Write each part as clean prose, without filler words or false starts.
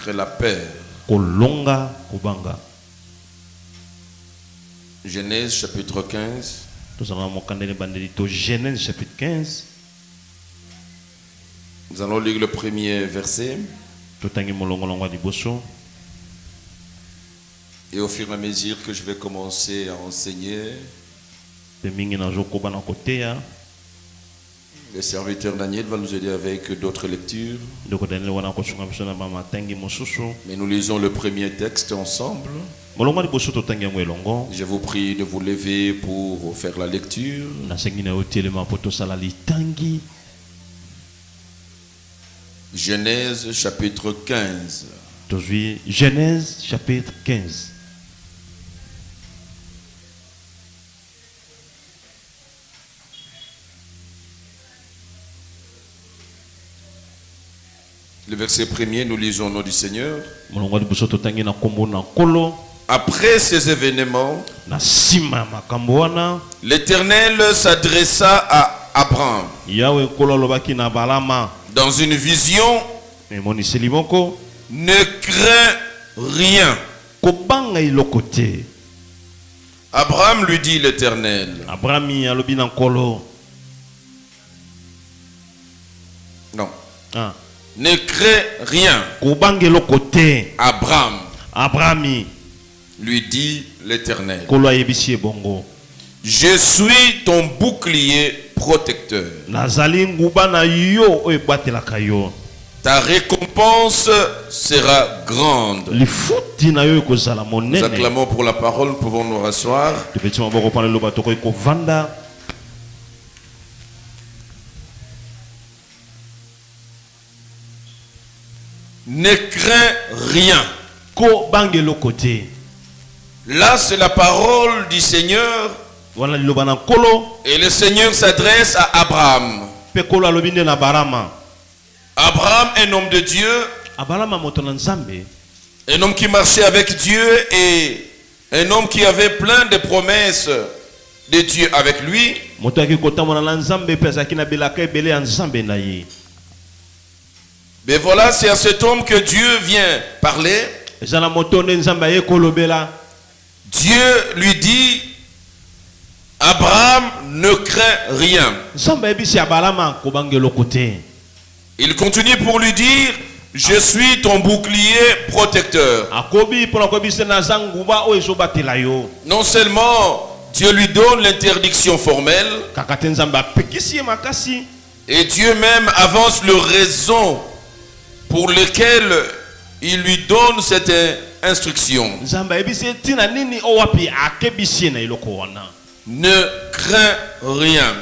vaincre la peur. Kolonga kubanga. Genèse chapitre 15. Genèse chapitre 15. Nous allons lire le premier verset. Et au fur et à mesure que je vais commencer à enseigner, le serviteur Daniel va nous aider avec d'autres lectures. Mais nous lisons le premier texte ensemble. Je vous prie de vous lever pour faire la lecture. Genèse chapitre 15. Genèse chapitre 15. Le verset premier, nous lisons au nom du Seigneur. Après ces événements, l'Éternel s'adressa à Abraham dans une vision. Ne crains rien. Abraham lui dit l'Éternel. Non. Ne crains rien. Abraham lui dit l'Éternel. Je suis ton bouclier protecteur. Ta récompense sera grande. Nous acclamons pour la parole, nous pouvons nous rasseoir. Ne crains rien. Là, c'est la parole du Seigneur. Et le Seigneur s'adresse à Abraham. Abraham, un homme de Dieu, un homme qui marchait avec Dieu et un homme qui avait plein de promesses de Dieu avec lui. Mais voilà, c'est à cet homme que Dieu vient parler. Dieu lui dit, Abraham, ne crains rien. Il continue pour lui dire, je suis ton bouclier protecteur. Non seulement Dieu lui donne l'interdiction formelle, et Dieu même avance le raison pour lesquelles il lui donne cette instruction. Ne crains rien.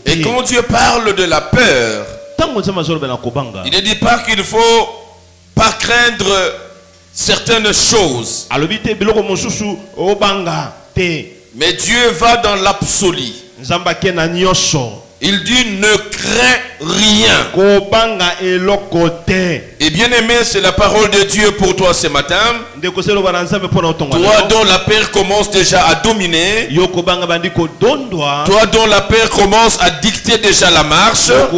Et quand Dieu parle de la peur, il ne dit pas qu'il ne faut pas craindre certaines choses. Mais Dieu va dans l'absolu. Il dit ne crains rien. Et bien aimé, c'est la parole de Dieu pour toi ce matin. Toi dont la peur commence déjà à dominer. Toi dont la peur commence à dicter déjà la marche. Toi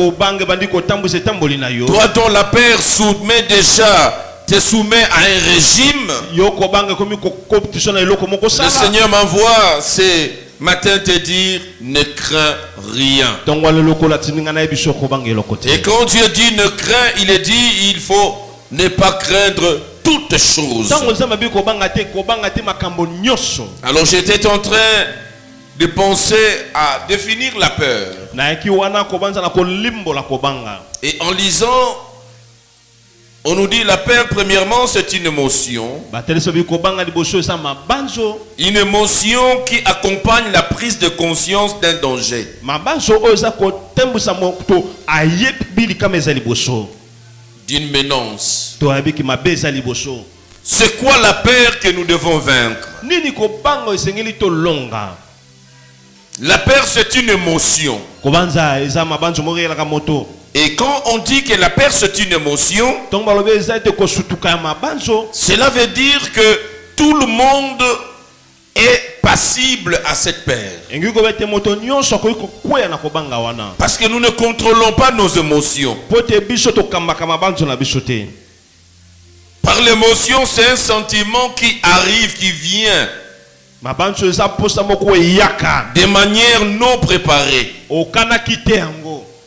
dont la peur te soumet à un régime. Le Seigneur m'envoie ces matin te dire ne crains rien. Et quand Dieu dit ne crains, il est dit il faut ne pas craindre toutes choses. Alors j'étais en train de penser à définir la peur. Et en lisant, on nous dit la peur, premièrement, c'est une émotion. Une émotion qui accompagne la prise de conscience d'un danger. D'une menace. C'est quoi la peur que nous devons vaincre? La peur, c'est une émotion. Et quand on dit que la peur c'est une émotion, cela veut dire que tout le monde est passible à cette peur. Parce que nous ne contrôlons pas nos émotions. Par l'émotion, c'est un sentiment qui arrive, qui vient de manière non préparée.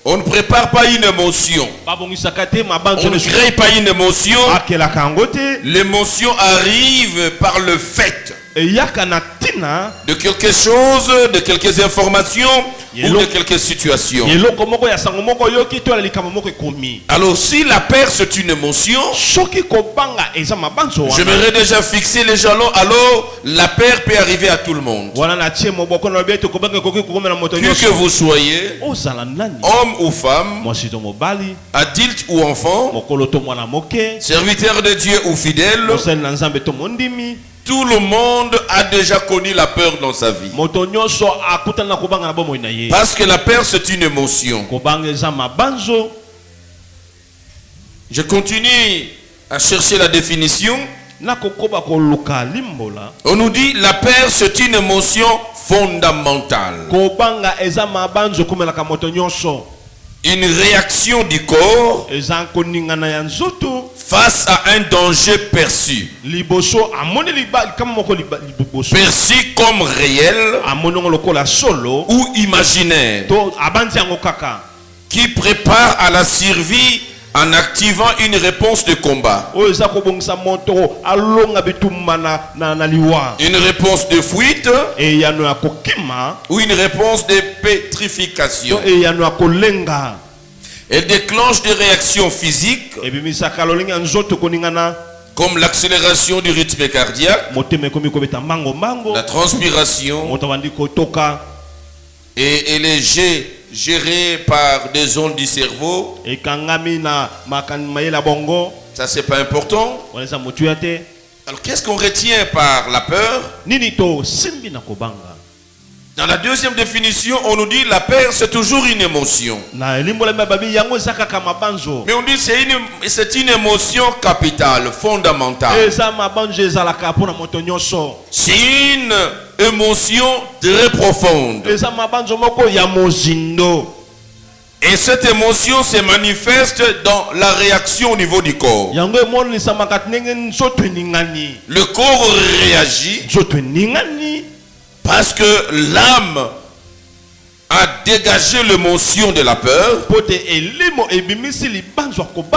On ne prépare pas une émotion. On ne crée pas une émotion. L'émotion arrive par le fait de quelque chose, de quelques informations ou de quelques situations. Alors si la peur c'est une émotion, j'aimerais déjà fixer les jalons. Alors la peur peut arriver à tout le monde. Qui que vous soyez, homme ou femme, adulte ou enfant, serviteur de Dieu ou fidèle, tout le monde a déjà connu la peur dans sa vie. Parce que la peur c'est une émotion. Je continue à chercher la définition. On nous dit la peur c'est une émotion fondamentale. Une réaction du corps face à un danger perçu. Perçu comme réel ou imaginaire. Qui prépare à la survie en activant une réponse de combat. Une réponse de fuite ou une réponse de pétrification. Elle déclenche des réactions physiques comme l'accélération du rythme cardiaque, la transpiration, et elle est gérée par des ondes du cerveau. Ça c'est pas important. Alors qu'est-ce qu'on retient par la peur? Dans la deuxième définition, on nous dit la peur c'est toujours une émotion. Mais on dit c'est une émotion capitale, fondamentale. C'est une émotion très profonde. Et cette émotion se manifeste dans la réaction au niveau du corps. Le corps réagit parce que l'âme a dégagé l'émotion de la peur.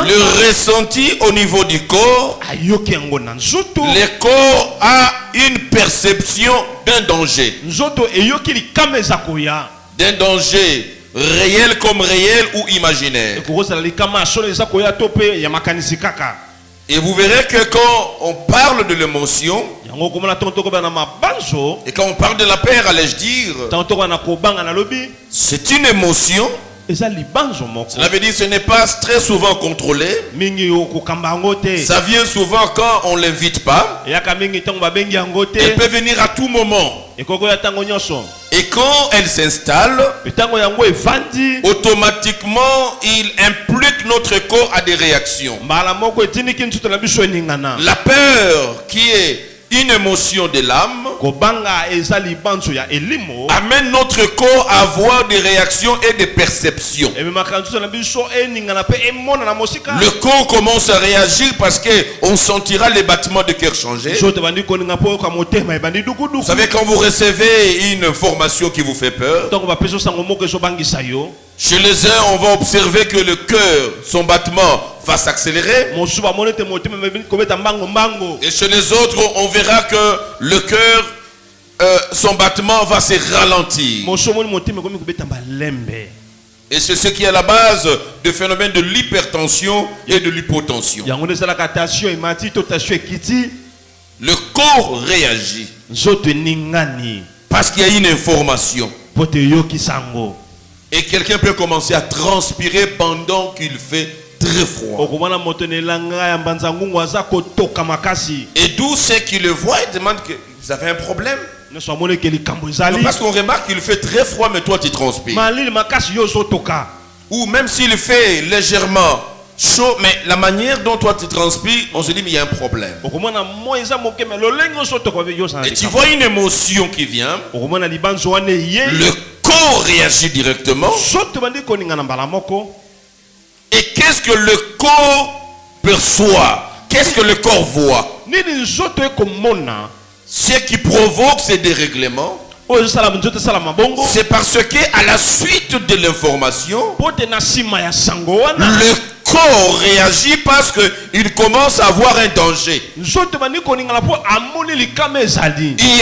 Le ressenti au niveau du corps. Le corps a une perception d'un danger. D'un danger réel comme réel ou imaginaire. Et vous verrez que quand on parle de l'émotion, et quand on parle de la peur, allais-je dire, c'est une émotion. Cela veut dire que ce n'est pas très souvent contrôlé. Ça vient souvent quand on ne l'invite pas. Elle peut venir à tout moment. Et quand elle s'installe, automatiquement, il implique notre corps à des réactions. La peur qui est une émotion de l'âme amène notre corps à avoir des réactions et des perceptions. Le corps commence à réagir parce qu'on sentira les battements de cœur changer. Vous savez, quand vous recevez une information qui vous fait peur, chez les uns, on va observer que le cœur, son battement va s'accélérer. Et chez les autres, on verra que le cœur, son battement va se ralentir. Et c'est ce qui est à la base du phénomène de l'hypertension et de l'hypotension. Le corps réagit parce qu'il y a une information. Et quelqu'un peut commencer à transpirer pendant qu'il fait très froid. Et d'où ceux qui le voient et demandent que vous avez un problème. Non, parce qu'on remarque qu'il fait très froid, mais toi tu transpires. Ou même s'il fait légèrement chaud, mais la manière dont toi tu transpires, on se dit mais il y a un problème. Et tu vois une émotion qui vient. Le corps réagit directement. Et qu'est-ce que le corps perçoit? Qu'est-ce que le corps voit? Ce qui provoque ces dérèglements, c'est parce que à la suite de l'information, le corps réagit parce qu'il commence à avoir un danger. Il y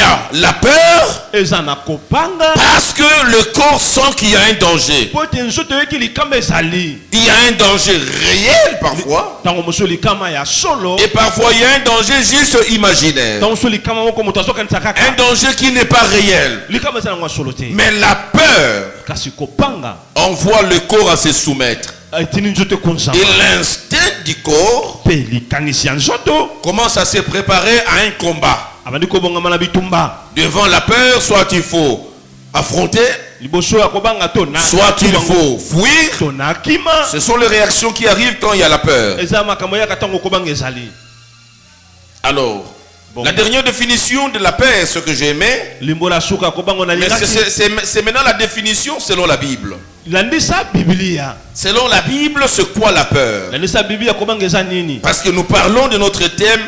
a la peur parce que le corps sent qu'il y a un danger. Il y a un danger réel parfois. Et parfois il y a un danger juste imaginaire. Un danger qui n'est pas réel. Mais la peur envoie le corps à se soumettre. Et l'instinct du corps commence à se préparer à un combat. Devant la peur, soit il faut affronter, soit il faut fuir. Ce sont les réactions qui arrivent quand il y a la peur. Alors, la dernière définition de la paix, ce que j'aimais, mais c'est maintenant la définition selon la Bible. Selon la Bible, c'est quoi la peur? Parce que nous parlons de notre thème,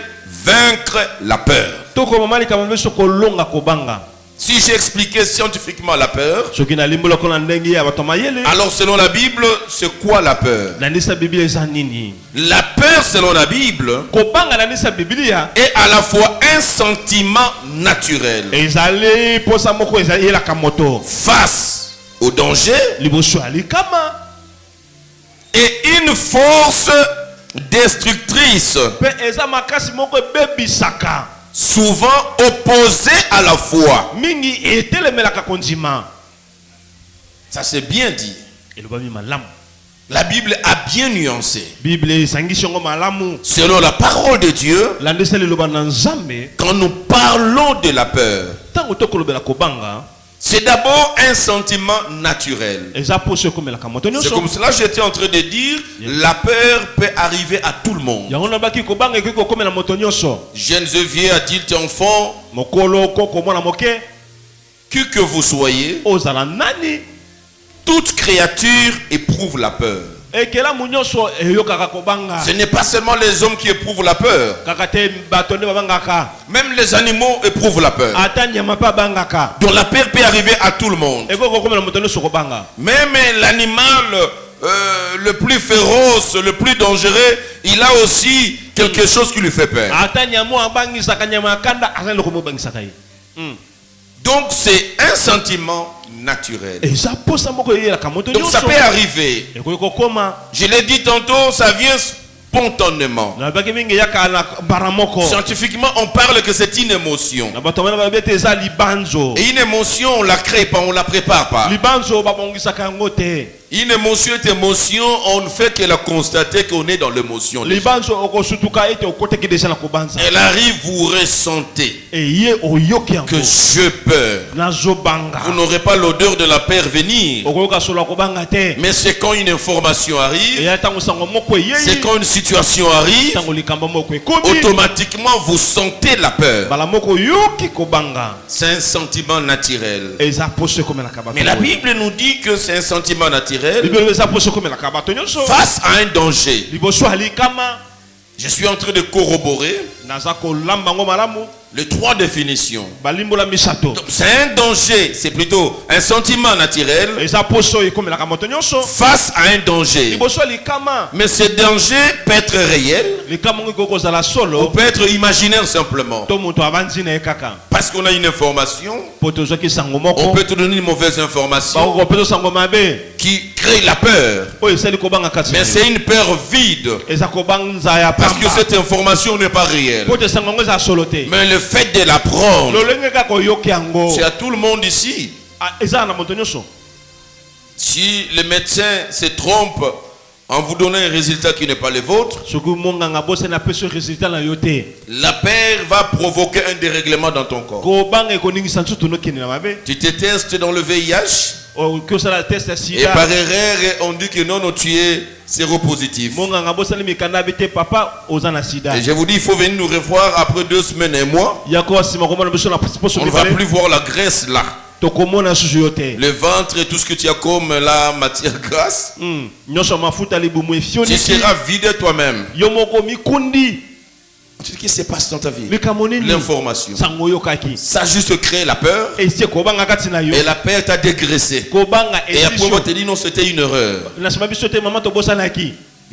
vaincre la peur. Si j'ai expliqué scientifiquement la peur, alors selon la Bible, c'est quoi la peur? La peur selon la Bible est à la fois un sentiment naturel face au danger et une force destructrice souvent opposés à la foi. Ça c'est bien dit. La Bible a bien nuancé. Selon la parole de Dieu, quand nous parlons de la peur, c'est d'abord un sentiment naturel. C'est comme cela que j'étais en train de dire, la peur peut arriver à tout le monde. Jeunes et vieux, adultes et enfants, qui que vous soyez, toute créature éprouve la peur. Ce n'est pas seulement les hommes qui éprouvent la peur. Même les animaux éprouvent la peur. Donc la peur peut arriver à tout le monde. Même l'animal le plus féroce, le plus dangereux, il a aussi quelque chose qui lui fait peur. Donc c'est un sentiment naturel. Donc ça peut arriver. Je l'ai dit tantôt, ça vient spontanément. Scientifiquement, on parle que c'est une émotion. Et une émotion, on la crée pas, on la prépare pas. Une émotion est émotion, on ne fait que la constater qu'on est dans l'émotion. Elle arrive, vous ressentez que j'ai peur. Vous n'aurez pas l'odeur de la peur venir. Mais c'est quand une information arrive, c'est quand une situation arrive, automatiquement vous sentez la peur. C'est un sentiment naturel. Mais la Bible nous dit que c'est un sentiment naturel face à un danger. Je suis en train de corroborer les trois définitions. C'est un danger, c'est plutôt un sentiment naturel face à un danger. Mais ce danger peut être réel ou peut être imaginaire simplement. Parce qu'on a une information, on peut te donner une mauvaise information qui crée la peur. Mais c'est une peur vide. Parce que cette information n'est pas réelle. Mais le fait de la prendre, c'est à tout le monde ici. Si le médecin se trompe en vous donnant un résultat qui n'est pas le vôtre, la peur va provoquer un dérèglement dans ton corps. Tu te testes dans le VIH et par erreur on dit que non, tu es séropositif. Et je vous dis, il faut venir nous revoir après 2 semaines et un mois. On ne va plus voir la graisse là, le ventre et tout ce que tu as comme la matière grasse. Tu seras vide toi-même. ce qui se passe dans ta vie. L'information. Ça a juste créé la peur. Et la peur t'a dégraissé. Et après on va te dire non, c'était une erreur.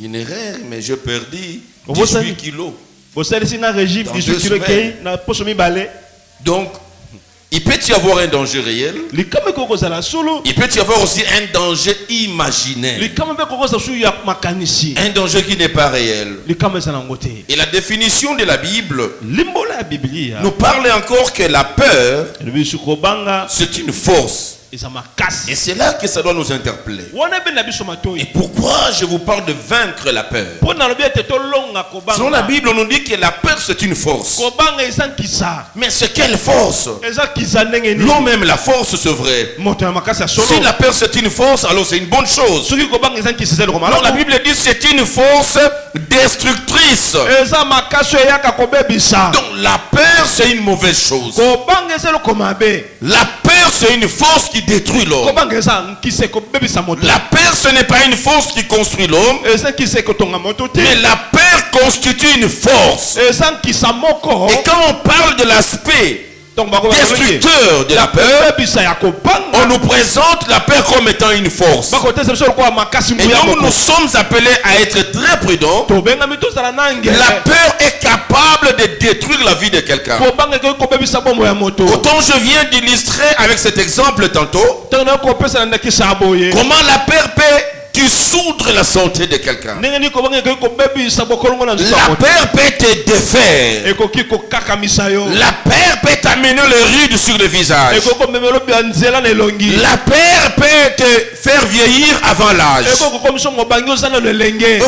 Une erreur, mais je perdis 18 kilos. Dans 2 semaines. Donc, il peut y avoir un danger réel. Il peut y avoir aussi un danger imaginaire. Un danger qui n'est pas réel. Et la définition de la Bible nous parle encore que la peur, c'est une force. Et c'est là que ça doit nous interpeller. Et pourquoi je vous parle de vaincre la peur? Selon la Bible, on nous dit que la peur c'est une force. Mais c'est quelle force? L'homme aime la force, c'est vrai. Si la peur c'est une force, alors c'est une bonne chose. Alors la Bible dit c'est une force destructrice. Donc la peur c'est une mauvaise chose. La peur c'est une force qui détruit l'homme. La peur ce n'est pas une force qui construit l'homme. Mais la peur constitue une force. Et quand on parle de l'aspect destructeur de la peur, on nous présente la peur comme étant une force. Et donc nous sommes appelés à être très prudents. La peur est capable de détruire la vie de quelqu'un. Autant je viens d'illustrer avec cet exemple tantôt comment la peur peut dissoudre la santé de quelqu'un. La peur peut te défaire. La peur peut t'amener le ride sur le visage. La peur peut te faire vieillir avant l'âge. On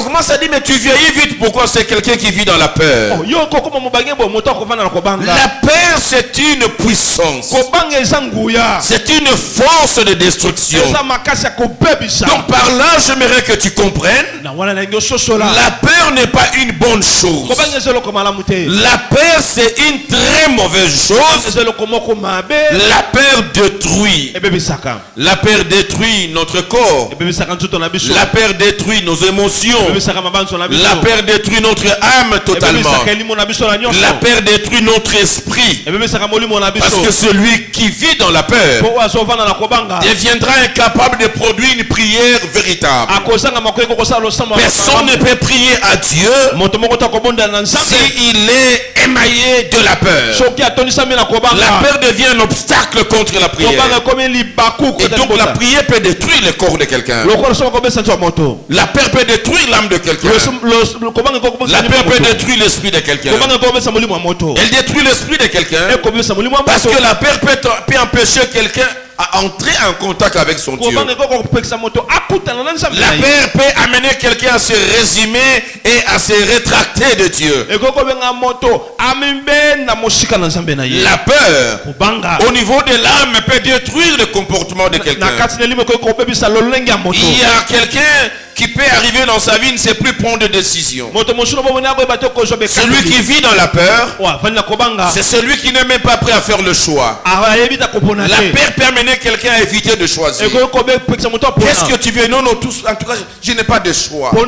commence à dire mais tu vieillis vite. Pourquoi? C'est quelqu'un qui vit dans la peur. La peur c'est une puissance. C'est une force de destruction. Donc par là j'aimerais que tu comprennes, la peur n'est pas une bonne chose. La peur c'est une très mauvaise chose. La peur détruit. La peur détruit notre corps. La peur détruit nos émotions. La peur détruit notre âme totalement. La peur détruit notre esprit. Parce que celui qui vit dans la peur deviendra incapable de produire une prière véritable. Personne ne peut prier à Dieu s'il est émaillé de la peur. La peur devient un obstacle contre la prière. Et donc la prière peut détruire le corps de quelqu'un. La peur peut détruire l'âme de quelqu'un. La peur peut détruire l'esprit de quelqu'un. Elle détruit l'esprit de quelqu'un parce que la peur peut empêcher quelqu'un à entrer en contact avec son Dieu. La peur peut amener quelqu'un à se résumer et à se rétracter de Dieu. La peur au niveau de l'âme peut détruire le comportement de quelqu'un. Il y a quelqu'un qui peut arriver dans sa vie, ne sait plus prendre de décision. Celui qui vit dans la peur, c'est celui qui n'est même pas prêt à faire le choix. La peur peut amener quelqu'un à éviter de choisir. Qu'est-ce que tu veux? Non, tous, en tout cas, je n'ai pas de choix. Non,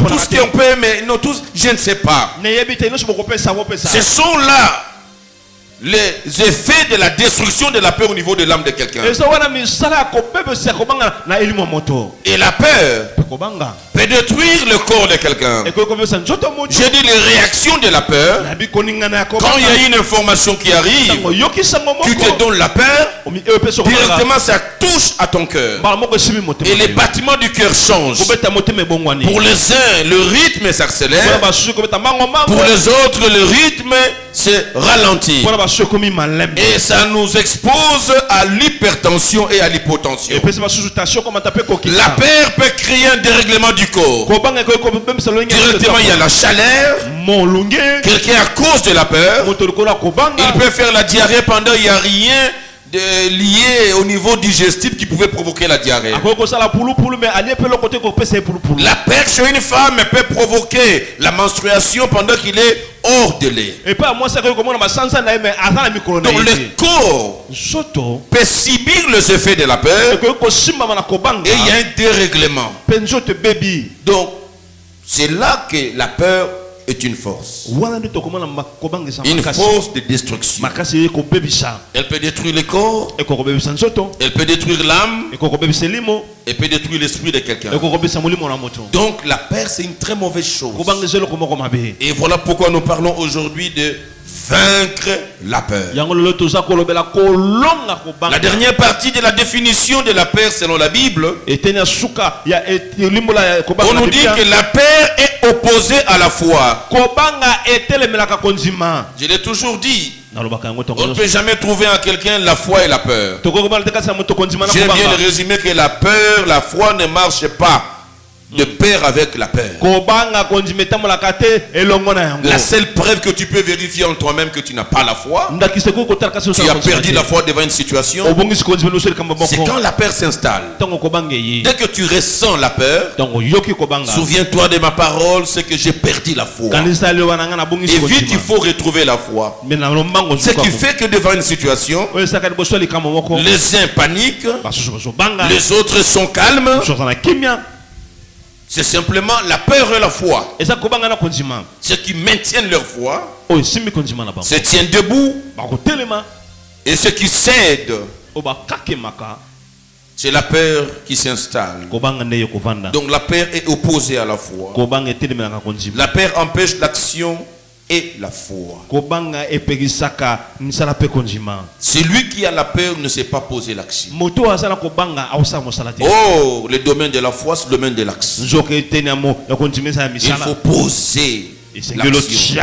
tout ce qu'on peut, mais non, tous, je ne sais pas. Ce sont là les effets de la destruction de la peur au niveau de l'âme de quelqu'un. Et la peur peut détruire le corps de quelqu'un. Je dis les réactions de la peur. Quand il y a une information qui arrive, tu te donnes la peur, directement ça touche à ton cœur. Et les battements du cœur changent. Pour les uns, le rythme s'accélère. Pour les autres, le rythme se ralentit. Et ça nous expose à l'hypertension et à l'hypotension. La peur peut créer un dérèglement du corps. Directement, il y a la chaleur. Quelqu'un à cause de la peur, il peut faire la diarrhée pendant il n'y a rien lié au niveau digestif qui pouvait provoquer la diarrhée. La peur chez une femme peut provoquer la menstruation pendant qu'il est hors de lait. Donc le corps peut subir les effets de la peur et il y a un dérèglement. Donc c'est là que la peur est une force. Une force de destruction. Elle peut détruire le corps. Elle peut détruire l'âme. Elle peut détruire l'esprit de quelqu'un. Donc la peur, c'est une très mauvaise chose. Et voilà pourquoi nous parlons aujourd'hui de vaincre la peur. La dernière partie de la définition de la peur selon la Bible, on nous dit que la peur est opposée à la foi. Je l'ai toujours dit. On ne peut jamais trouver en quelqu'un la foi et la peur. J'aime bien le résumer que la peur, la foi ne marche pas de pair avec la peur. La seule preuve que tu peux vérifier en toi-même que tu n'as pas la foi, tu as perdu la foi devant une situation, c'est quand la peur s'installe. Dès que tu ressens la peur, souviens-toi de ma parole, c'est que j'ai perdu la foi. Et vite il faut retrouver la foi. Ce qui fait que devant une situation, les uns paniquent, les autres sont calmes. C'est simplement la peur et la foi. Ceux qui maintiennent leur foi se tiennent debout. Et ceux qui cèdent, c'est la peur qui s'installe. Donc la peur est opposée à la foi. La peur empêche l'action et la foi. Celui qui a la peur ne sait pas poser l'action. Oh, le domaine de la foi, c'est le domaine de l'action. Il faut poser l'action.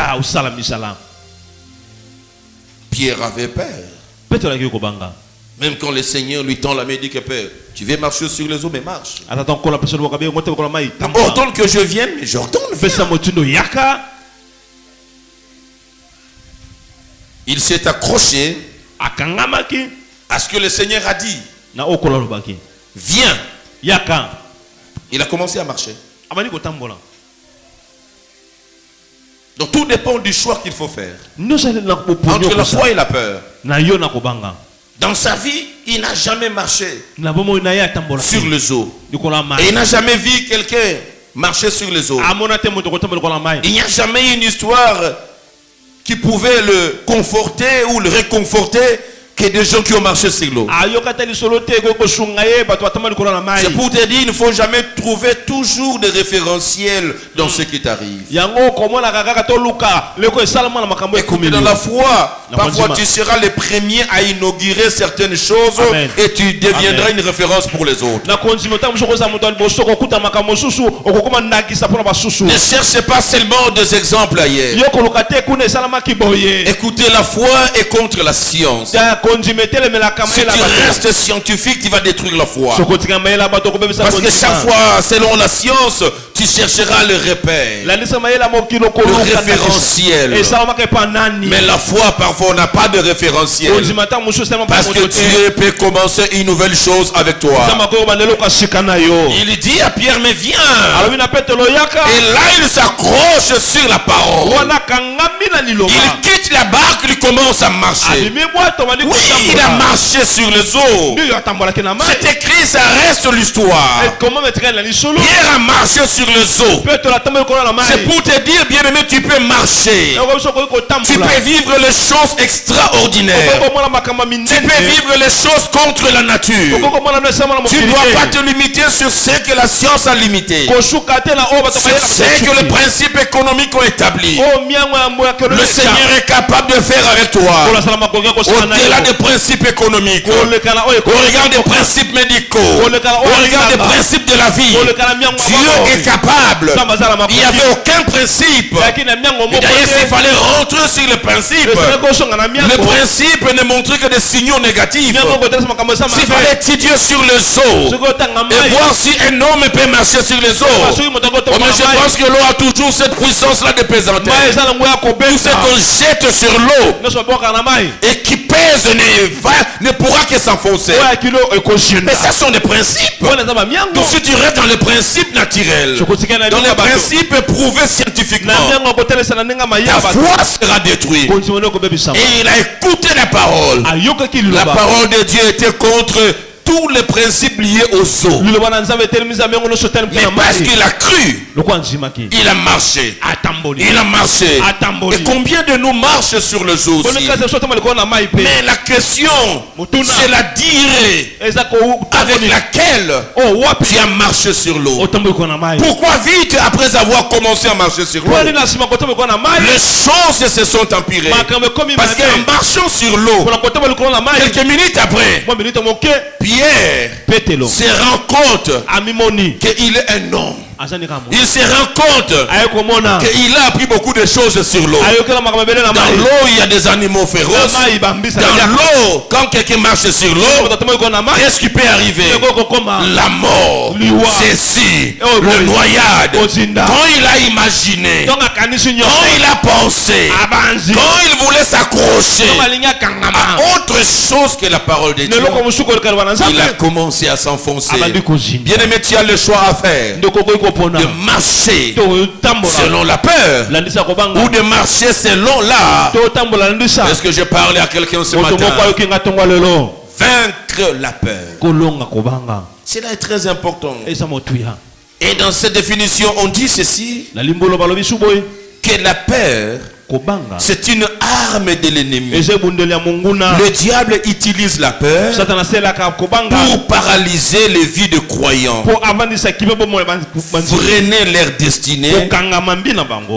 Pierre avait peur. Même quand le Seigneur lui tend la main, il dit que Père, tu veux marcher sur les eaux, mais marche. Ordonne que je vienne, mais j'ordonne. Il s'est accroché à ce que le Seigneur a dit. Viens. Il a commencé à marcher. Donc tout dépend du choix qu'il faut faire entre la foi et la peur. Dans sa vie, il n'a jamais marché sur les eaux. Et il n'a jamais vu quelqu'un marcher sur les eaux. Il n'y a jamais eu une histoire qui pouvait le conforter ou le réconforter que des gens qui ont marché sur l'eau. C'est pour te dire, il ne faut jamais trouver toujours des référentiels dans ce qui t'arrive. Écoute, dans la foi, parfois tu seras le premier à inaugurer certaines choses. Amen. Et tu deviendras Amen. Une référence pour les autres. Ne cherchez pas seulement des exemples ailleurs. Écoutez, la foi est contre la science. Si tu restes scientifique, tu vas détruire la foi. Parce que chaque fois, selon la science, tu chercheras le repère, le référentiel. Mais la foi, parfois, on n'a pas de référentiel. Parce que Dieu peut commencer une nouvelle chose avec toi. Il dit à Pierre, mais viens. Et là, il s'accroche sur la parole. Il quitte la barque, il commence à marcher. Oui, il a marché sur les eaux. C'est écrit, ça reste l'histoire. Pierre a marché sur les eaux. C'est pour te dire, bien aimé, tu peux marcher. Tu peux vivre les choses extraordinaires. Tu peux vivre les choses contre la nature. Tu ne dois pas te limiter sur ce que la science a limité. C'est ce que les principes économiques ont établi. Le Seigneur est capable de faire avec toi. Au-delà des principes économiques, au regard des principes médicaux, au regard des principes de la vie, Dieu est capable. Il n'y avait aucun principe. Et d'ailleurs, s'il fallait rentrer sur le principe ne montrait que des signaux négatifs. S'il fallait étudier sur les eaux et voir si un homme peut marcher sur les eaux, mais je pense que l'eau a toujours cette puissance-là de pesanteur. Tout ce qu'on jette sur l'eau et qui pèse ne pourra que s'enfoncer. Mais ça sont des principes. Donc si tu restes dans les principes naturels, dans les principes prouvés scientifiquement, ta foi sera détruite. Et il a écouté la parole. La parole de Dieu était contre tous les principes liés aux eaux. Mais parce qu'il a cru, il a marché. Il a marché. Et combien de nous marchent sur les eaux aussi? Mais la question, c'est la durée avec laquelle tu as marché sur l'eau. Pourquoi vite après avoir commencé à marcher sur l'eau, les choses se sont empirées? Parce qu'en marchant sur l'eau, quelques minutes après, Pierre se rend compte qu'il est un homme. Il se rend compte qu'il a appris beaucoup de choses sur l'eau. Dans l'eau, il y a des animaux féroces. Dans l'eau, quand quelqu'un marche sur l'eau, qu'est-ce qui peut arriver? La mort, ceci, le noyade. Quand il a imaginé, quand il a pensé, quand il voulait s'accrocher à autre chose que la parole de Dieu, il a commencé à s'enfoncer. Bien aimé, tu as le choix à faire. De marcher selon la peur ou de marcher selon l'art. Est-ce que je parlais à quelqu'un ce matin? Vaincre la peur. Cela est très important. Et dans cette définition, on dit ceci, que la peur, c'est une arme de l'ennemi. Le diable utilise la peur pour paralyser les vies de croyants, freiner leur destinée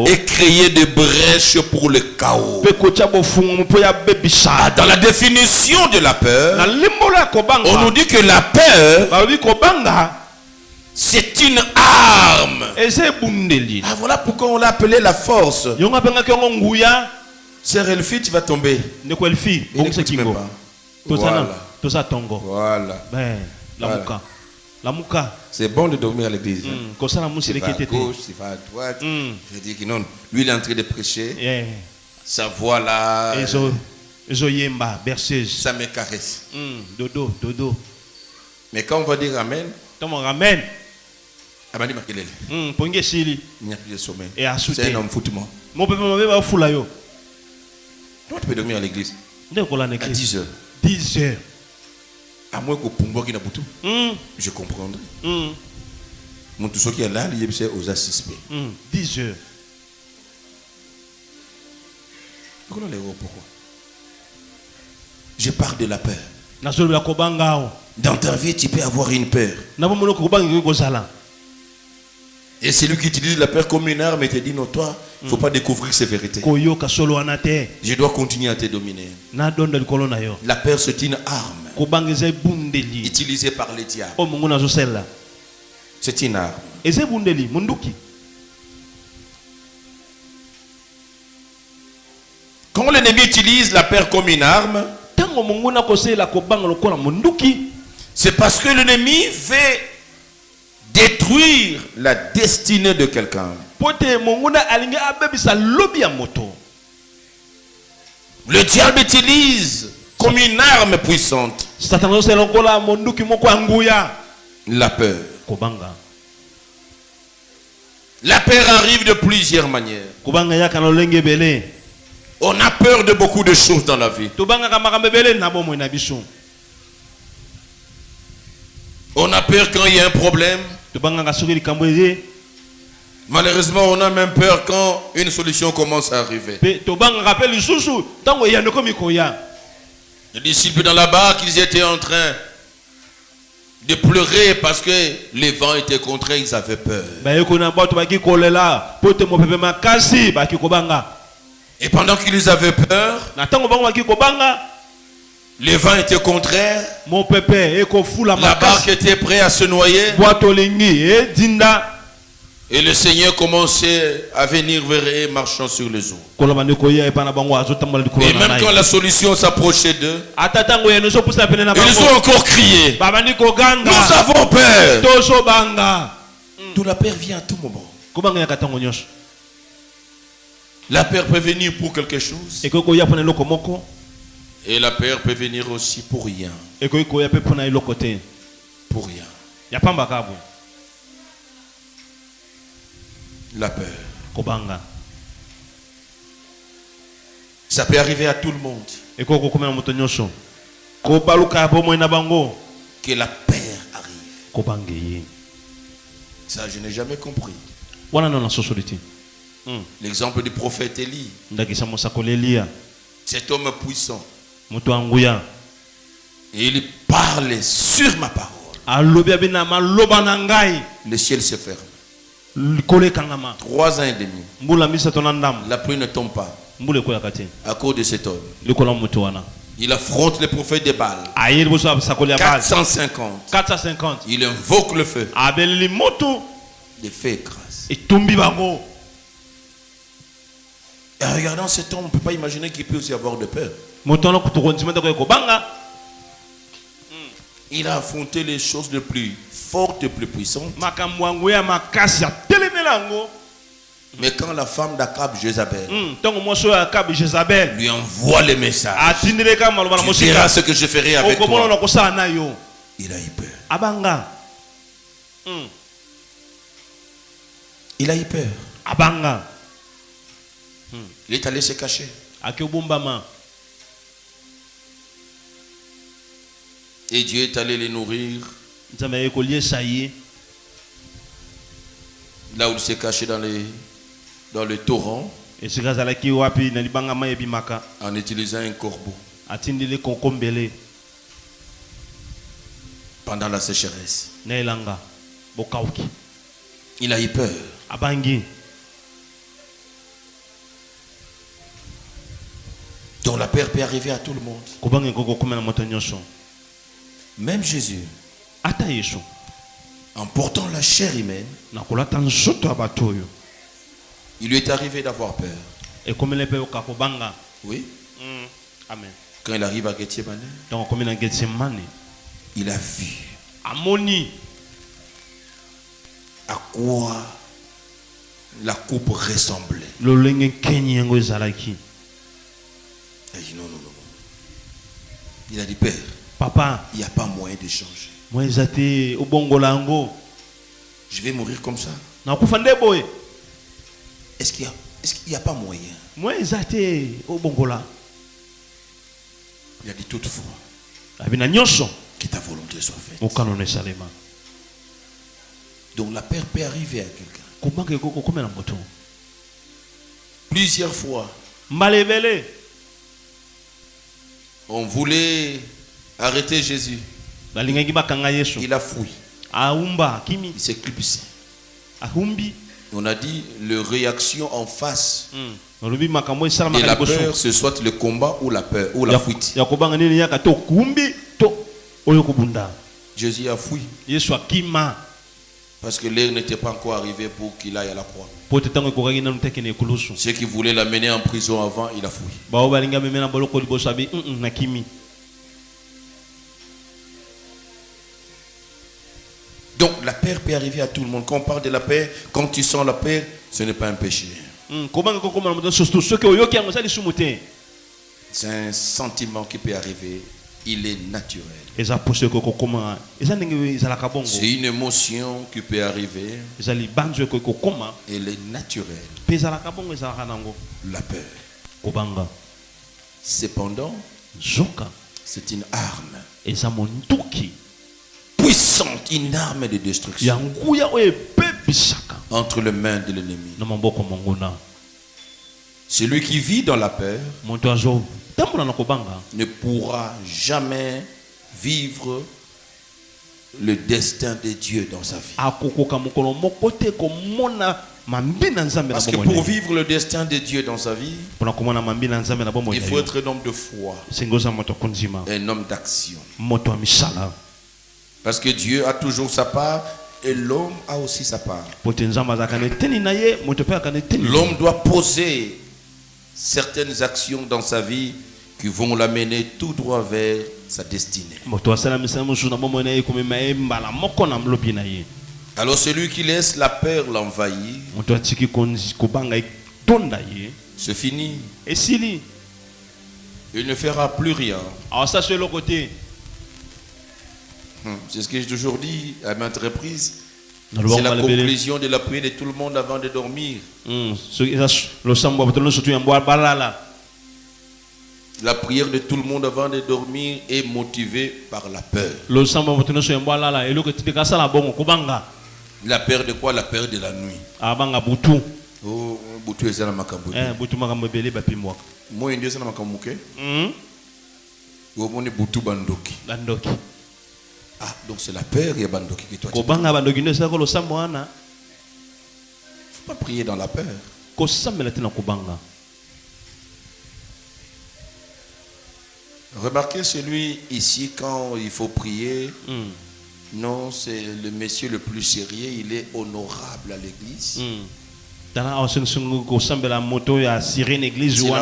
et créer des brèches pour le chaos. Dans la définition de la peur, on nous dit que la peur, c'est une arme. Ah, voilà pourquoi on l'a appelé la force. Sœur Elfie, tu vas tomber. Voilà. Voilà. C'est bon de dormir à l'église. Tu vas à gauche, tu vas à droite. Je dis que non. Lui, il est en train de prêcher. Sa voix là. Ça me caresse. Mais quand on va dire Amen. Il n'y a plus de sommeil. C'est un homme foutement. Comment tu peux dormir à l'église? À 10 heures. 10 heures. À moins que Pumbo qui n'a pas tout. Je comprendrai. Mon tout ce qui est là, il est aux assispés. 10 heures. Pourquoi? Je parle de la peur. Dans ta vie, tu peux avoir une peur. Et celui qui utilise la peur comme une arme et te dit non, toi, il ne faut pas découvrir ces vérités. Je dois continuer à te dominer. La peur, c'est une arme utilisée par les diables. C'est une arme. Quand l'ennemi utilise la peur comme une arme, c'est parce que l'ennemi veut détruire la destinée de quelqu'un. Le diable utilise comme une arme puissante la peur. La peur arrive de plusieurs manières. On a peur de beaucoup de choses dans la vie. On a peur quand il y a un problème. Malheureusement, on a même peur quand une solution commence à arriver. Les disciples dans la barque, ils étaient en train de pleurer parce que les vents étaient contraires, ils avaient peur. Et pendant qu'ils avaient peur, les vents étaient contraires. La barque était prête à se noyer. Et le Seigneur commençait à venir vers eux marchant sur les eaux. Et même quand la solution s'approchait d'eux, ils ont encore crié. Nous avons peur. Tout la peur vient à tout moment. La peur peut venir pour quelque chose. Et la peur peut venir aussi pour rien. Pour rien. La peur. Ça peut arriver à tout le monde. que la paix arrive. Ça, je n'ai jamais compris. L'exemple du prophète Élie. Cet homme puissant. Et il parle sur ma parole. Le ciel se ferme. 3 ans et demi. La pluie ne tombe pas. À cause de cet homme. Il affronte les prophètes de Baal. 450. Il invoque le feu. Le feu écrase. Et en regardant cet homme, on ne peut pas imaginer qu'il peut aussi avoir de peur. Il a affronté les choses les plus fortes, les plus puissantes. Mais quand la femme d'Akab, Jézabel, lui envoie le message, tu verras ce que je ferai avec toi. Il a eu peur. Il a eu peur. Il est allé se cacher. Et Dieu est allé les nourrir. Là où il s'est caché dans le torrent. En utilisant un corbeau. Pendant la sécheresse. Il a eu peur. Donc la peur peut arriver à tout le monde. Même Jésus, en portant la chair humaine, il lui est arrivé d'avoir peur. Oui. Amen. Quand il arrive à Gethsemane, il a vu à quoi la coupe ressemblait. Il a dit non. Il a dit, Père, Papa, il n'y a pas moyen de changer. Je vais mourir comme ça. Est-ce qu'il n'y a pas moyen? Il a dit toutefois que ta volonté soit faite. Donc la peur peut arriver à quelqu'un. Plusieurs fois, on voulait arrêter Jésus. Il a fui. Il s'est clipsé. On a dit le réaction en face de la peur, c'est soit le combat ou la peur ou la fuite. Jésus a fui. Parce que l'heure n'était pas encore arrivée pour qu'il aille à la croix. Ceux qui voulaient l'amener en prison avant, il a fui. Donc la peur peut arriver à tout le monde. Quand on parle de la peur, quand tu sens la peur, ce n'est pas un péché. C'est un sentiment qui peut arriver. Il est naturel. C'est une émotion qui peut arriver. Elle est naturelle. La peur. Cependant, c'est une arme puissante, une arme de destruction entre les mains de l'ennemi. Celui qui vit dans la peur ne pourra jamais vivre le destin de Dieu dans sa vie. Parce que pour vivre le destin de Dieu dans sa vie, il faut être un homme de foi, un homme d'action. Parce que Dieu a toujours sa part et l'homme a aussi sa part. L'homme doit poser certaines actions dans sa vie qui vont l'amener tout droit vers sa destinée. Alors celui qui laisse la peur l'envahir, c'est fini. Il ne fera plus rien. C'est ce que j'ai toujours dit à maintes reprises. C'est la conclusion de la prière de tout le monde avant de dormir. La prière de tout le monde avant de dormir est motivée par la peur. La peur de quoi? La peur de la nuit. Oh, butu ezana makambo. Butu makambo belé bapimwa. Moi indio sana makambo ke? Wo moni butu bandoki. Bandoki. Ah, donc c'est la peur et bandoki que toi. Kobanga bandoki ne sa ko lo samwana. Faut pas prier dans la peur. Ko samela tina kobanga. Remarquez celui ici quand il faut prier. Non, c'est le monsieur le plus sérieux, il est honorable à l'église. C'est la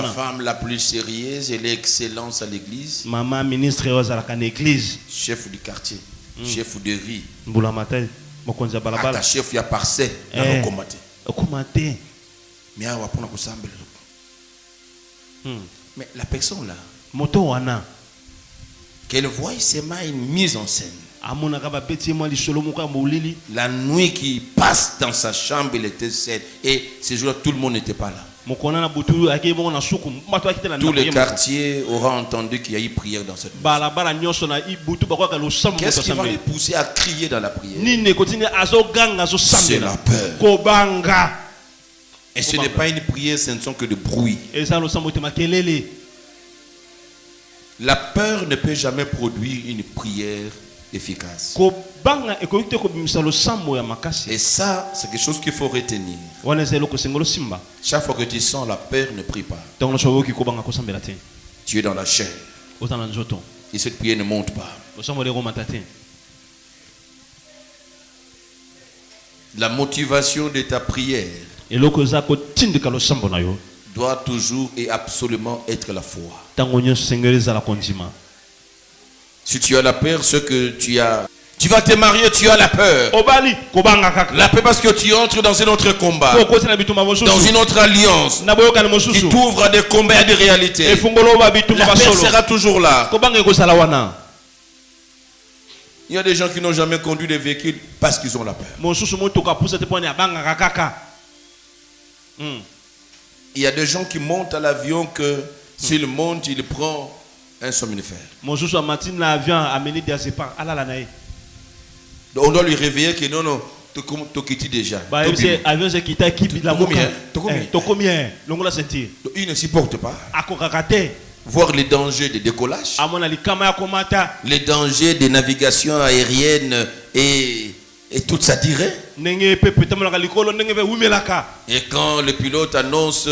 femme la plus sérieuse, elle est excellence à l'église. Maman ministre l'église. Chef du quartier, chef de riz. Ta chef il y a parcelle. Mais la personne là, qu'elle voit seulement une mise en scène. La nuit qui passe dans sa chambre, il était seul. Et ce jour-là, tout le monde n'était pas là. Tout le quartier aura entendu qu'il y a eu prière dans cette maison. Qu'est-ce qui va les pousser à crier dans la prière? C'est la peur. Et ce n'est pas une prière, ce ne sont que de bruit. La peur ne peut jamais produire une prière efficace. Et ça, c'est quelque chose qu'il faut retenir. Chaque fois que tu sens la peur, ne prie pas. Tu es dans la chair. Et cette prière ne monte pas. La motivation de ta prière doit toujours et absolument être la foi. Si tu as la peur, ce que tu as, tu vas te marier, tu as la peur. La peur parce que tu entres dans un autre combat, dans une autre alliance qui t'ouvre à des combats, à des réalités. La peur sera toujours là. Il y a des gens qui n'ont jamais conduit des véhicules parce qu'ils ont la peur. Il y a des gens qui montent à l'avion que s'ils montent, ils prennent un somnifère. On doit lui réveiller que non, tu quittes déjà. Il ne supporte pas voir les dangers de décollage, les dangers de navigation aérienne et toute sa durée. Et quand le pilote annonce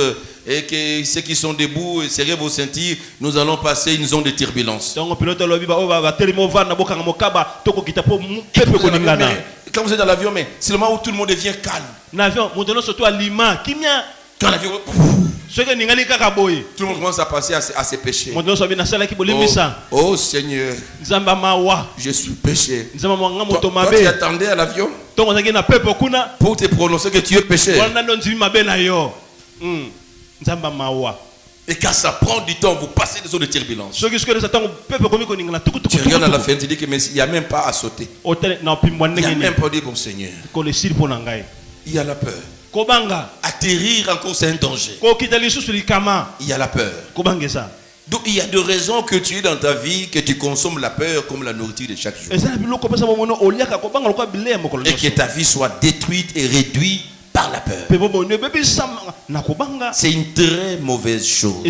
et que ceux qui sont debout, serrez vos ceintures, nous allons passer une zone de turbulence. Quand vous êtes dans l'avion, mais c'est le moment où tout le monde devient calme. Quand l'avion... Tout le monde commence à passer à ses péchés. Oh Seigneur, je suis péché. Toi tu attendais à l'avion pour te prononcer que tu es péché. Et quand ça prend du temps, vous passez des zones de turbulence. Tu regardes à la fin, tu dis que il n'y a même pas à sauter. Il n'y a même pas à dire bon Seigneur. Il y a la peur. Atterrir encore, c'est un danger. Il y a la peur. Donc il y a deux raisons que tu es dans ta vie, que tu consommes la peur comme la nourriture de chaque jour. Et que ta vie soit détruite et réduite par la peur. C'est une très mauvaise chose.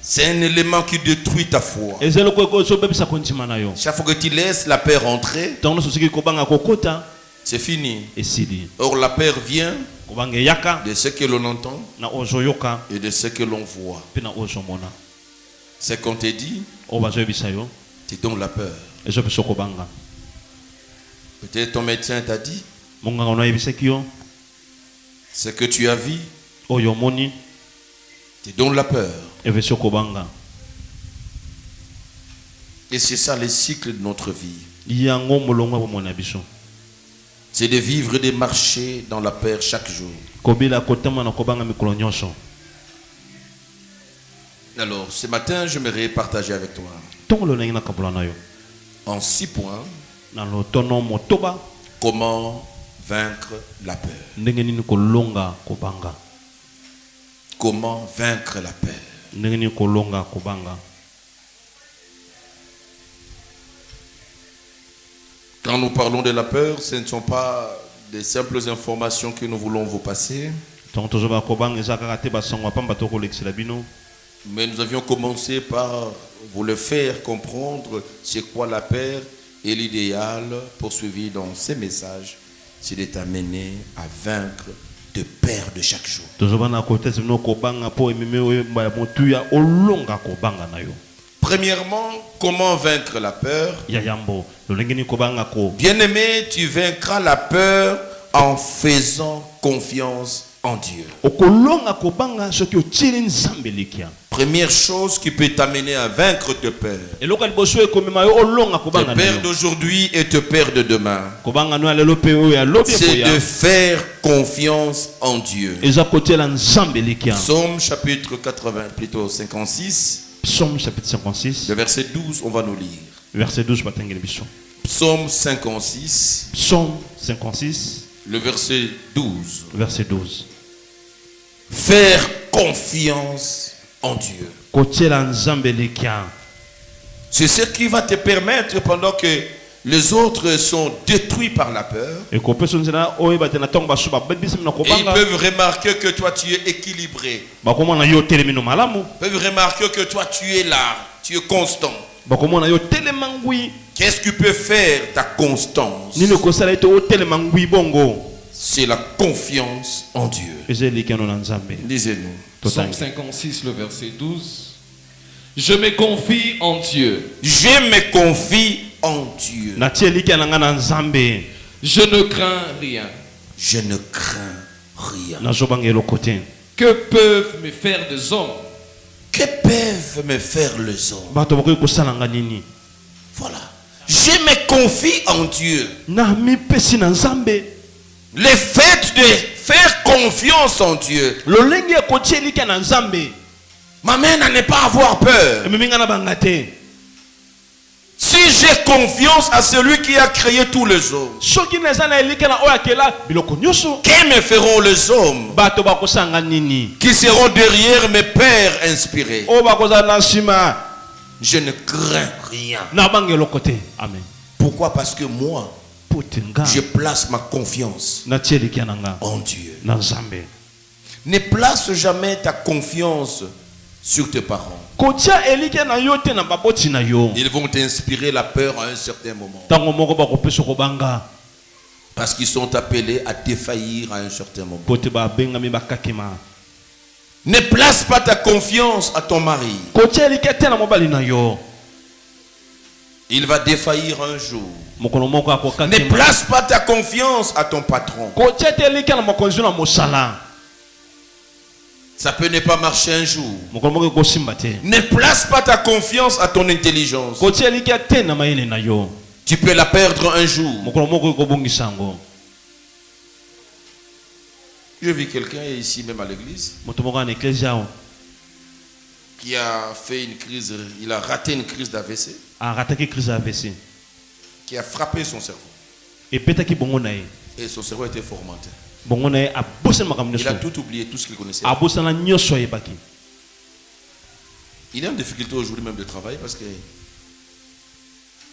C'est un élément qui détruit ta foi. Chaque fois que tu laisses la peur entrer, c'est fini. Or la peur vient de ce que l'on entend et de ce que l'on voit. C'est qu'on te dit, tu donnes la peur. Peut-être ton médecin t'a dit, ce que tu as vu, tu donnes la peur. Et c'est ça le cycle de notre vie. C'est de vivre et de marcher dans la peur chaque jour. Alors, ce matin, j'aimerais partager avec toi en 6 points comment vaincre la peur. Comment vaincre la peur. Quand nous parlons de la peur, ce ne sont pas des simples informations que nous voulons vous passer. Mais nous avions commencé par vous le faire comprendre c'est quoi la peur et l'idéal poursuivi dans ces messages, c'est de t'amener à vaincre de peur de chaque jour. Premièrement, comment vaincre la peur? Bien-aimé, tu vaincras la peur en faisant confiance en Dieu. Première chose qui peut t'amener à vaincre tes peurs. Tes peurs d'aujourd'hui et tes peurs de demain. C'est de faire confiance en Dieu. Psaume chapitre 80, plutôt 56. Psaume chapitre 56. Le verset 12, on va nous lire. Verset 12, Psaume 56. Psaume 56. Le verset 12. Verset 12. Faire confiance en Dieu. C'est ce qui va te permettre, pendant que les autres sont détruits par la peur, ils peuvent remarquer que toi tu es équilibré. Ils peuvent remarquer que toi tu es là, tu es constant. Qu'est-ce que peut faire ta constance? C'est la confiance en Dieu. Lisez-nous. Psaume 56, le verset 12. Je me confie en Dieu. Je me confie en Dieu. Je ne crains rien. Je ne crains rien. Que peuvent me faire des hommes? Que peuvent me faire les hommes? Voilà. Je me confie en Dieu. Le fait de faire confiance en Dieu m'amène à ne pas avoir peur. Si j'ai confiance à celui qui a créé tous les hommes, que me feront les hommes qui seront derrière mes pères inspirés? Je ne crains rien. Pourquoi? Parce que moi, je place ma confiance en Dieu. Ne place jamais ta confiance sur tes parents. Ils vont t'inspirer la peur à un certain moment. Parce qu'ils sont appelés à défaillir à un certain moment. Ne place pas ta confiance à ton mari. Il va défaillir un jour. Ne place pas ta confiance à ton patron. Ça peut ne pas marcher un jour. Ne place pas ta confiance à ton intelligence. Tu peux la perdre un jour. Je vis quelqu'un ici même à l'église qui a fait une crise, il a raté une crise d'AVC. Qui a frappé son cerveau. Et son cerveau a été formaté. Il a tout oublié, tout ce qu'il connaissait. Il est en difficulté aujourd'hui même de travail parce que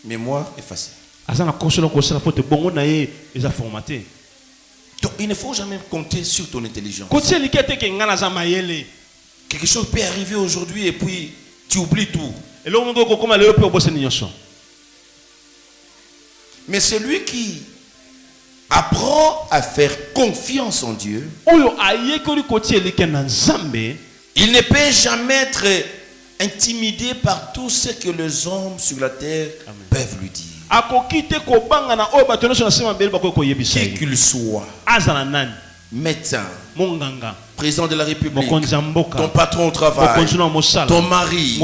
mémoire effacée. Donc il ne faut jamais compter sur ton intelligence. Quelque chose peut arriver aujourd'hui et puis tu oublies tout. Mais celui qui apprend à faire confiance en Dieu, il ne peut jamais être intimidé par tout ce que les hommes sur la terre peuvent lui dire. Qui qu'il soit, médecin, président de la République, ton patron au travail, ton mari,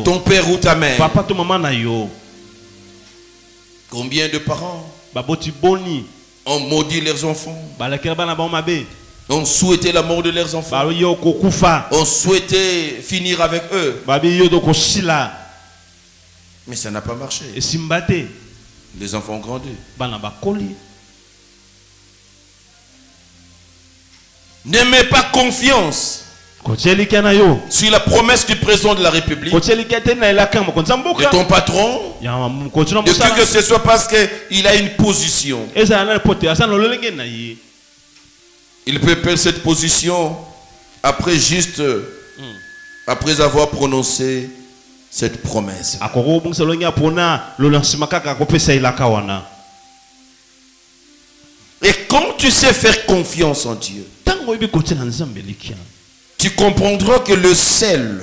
ton père ou ta mère. Combien de parents ont maudit leurs enfants, ont souhaité la mort de leurs enfants, ont souhaité finir avec eux, mais ça n'a pas marché. Les enfants ont grandi. Ne mets pas confiance sur la promesse du président de la République, de ton patron, de qui que ce soit, parce qu'il a une position. Il peut perdre cette position après avoir prononcé cette promesse. Et quand tu sais faire confiance en Dieu, tu comprendras que le seul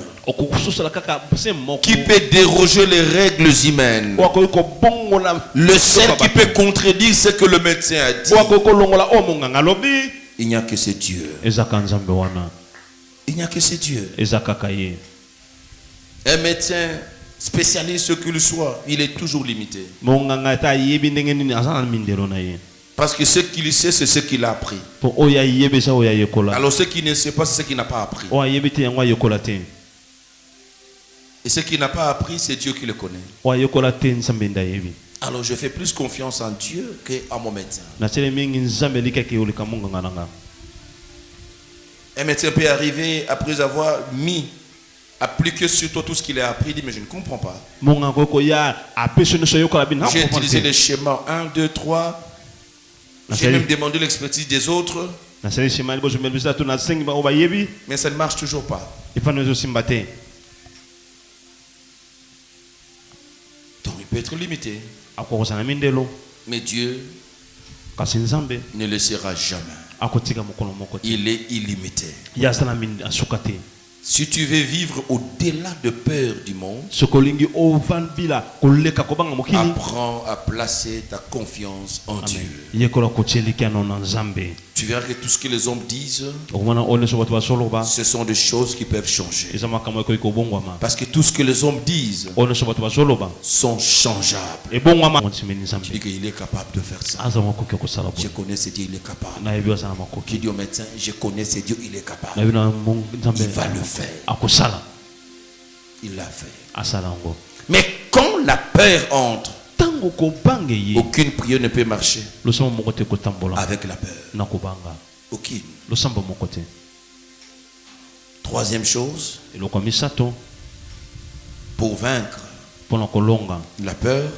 qui peut déroger les règles humaines, le seul qui peut contredire ce que le médecin a dit, il n'y a que ce Dieu. Il n'y a que ce Dieu. Un médecin spécialiste qu'il soit, il est toujours limité. Parce que ce qu'il sait, c'est ce qu'il a appris. Alors ce qu'il ne sait pas, c'est ce qu'il n'a pas appris. Et ce qu'il n'a pas appris, c'est Dieu qui le connaît. Alors je fais plus confiance en Dieu qu'à mon médecin. Un médecin peut arriver après avoir appliqué sur toi tout ce qu'il a appris, il dit mais je ne comprends pas. J'ai utilisé les schémas 1, 2, 3. J'ai même demandé l'expertise des autres. Mais ça ne marche toujours pas. Donc il peut être limité. Mais Dieu ne le sera jamais. Il est illimité. Si tu veux vivre au-delà de peur du monde, apprends à placer ta confiance en Dieu. Tu verras que tout ce que les hommes disent, ce sont des choses qui peuvent changer. Parce que tout ce que les hommes disent sont changeables. Tu dis qu'il est capable de faire ça. Je connais ce Dieu, il est capable. Tu dis au médecin, je connais ce Dieu, il est capable. Il va le faire. Il l'a fait. Mais quand la peur entre, aucune prière ne peut marcher avec la peur. Aucune. Troisième chose, pour vaincre la peur,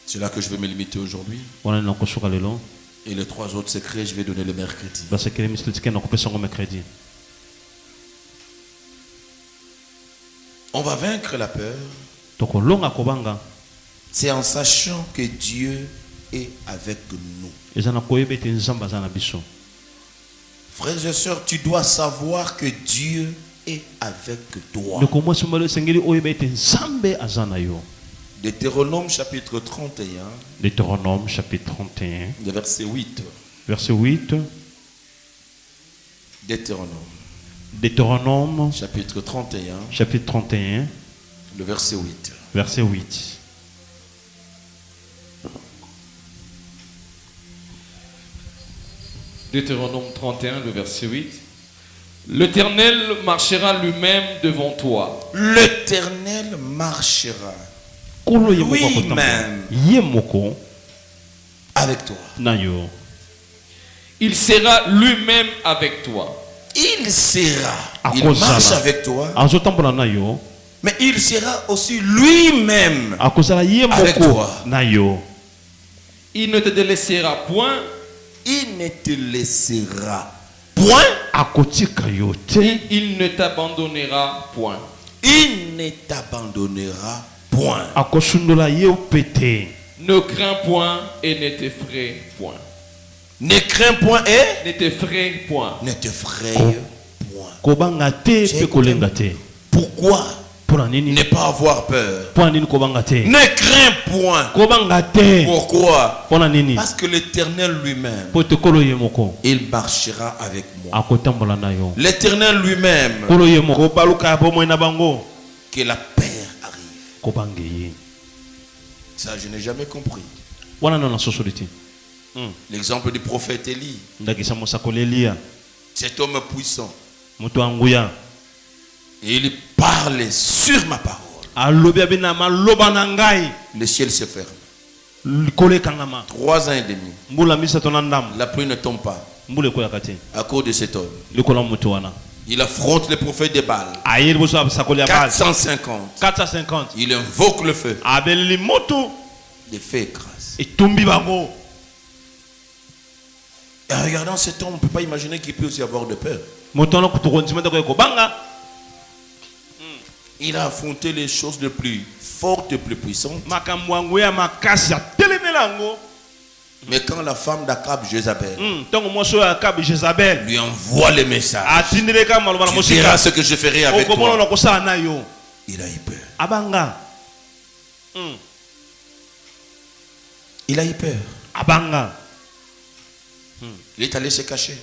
c'est là que je vais me limiter aujourd'hui. Et les trois autres secrets, je vais donner le mercredi. On va vaincre la peur. C'est en sachant que Dieu est avec nous. Frères et sœurs, tu dois savoir que Dieu est avec toi. Deutéronome chapitre 31. Deutéronome chapitre 31. Le verset 8. Verset 8. Deutéronome chapitre 31. Chapitre 31. Le verset 8. Verset 8. Deutéronome 31, le verset 8. L'Éternel marchera lui-même devant toi. L'Éternel marchera lui-même avec toi. Il sera lui-même avec toi. Il sera. Il marche avec toi. Mais il sera aussi lui-même avec toi. Il ne te délaissera point. Il ne te laissera point. Il ne t'abandonnera point. Il ne t'abandonnera point. Ne crains point et ne t'effraie point. Ne crains point et ne t'effraie point. Ne t'effraie point. Pourquoi ne pas avoir peur? Ne crains point. Pourquoi? Parce que l'Éternel lui-même, il marchera avec moi. L'Éternel lui-même, que la paix arrive. Ça, je n'ai jamais compris. L'exemple du prophète Élie. Cet homme puissant. Et il parle sur ma parole. Le ciel se ferme. 3 ans et demi. La pluie ne tombe pas. à cause de cet homme. Il affronte les prophètes de Baal. 450. Il invoque le feu. Le feu écrase. Et en regardant cet homme, on ne peut pas imaginer qu'il peut aussi avoir de peur. Il a affronté les choses les plus fortes et plus puissantes. Mais quand la femme d'Akab, Jézabel, lui envoie le message, tu verras ce que je ferai avec toi, il a eu peur. Il a eu peur. Il est allé se cacher.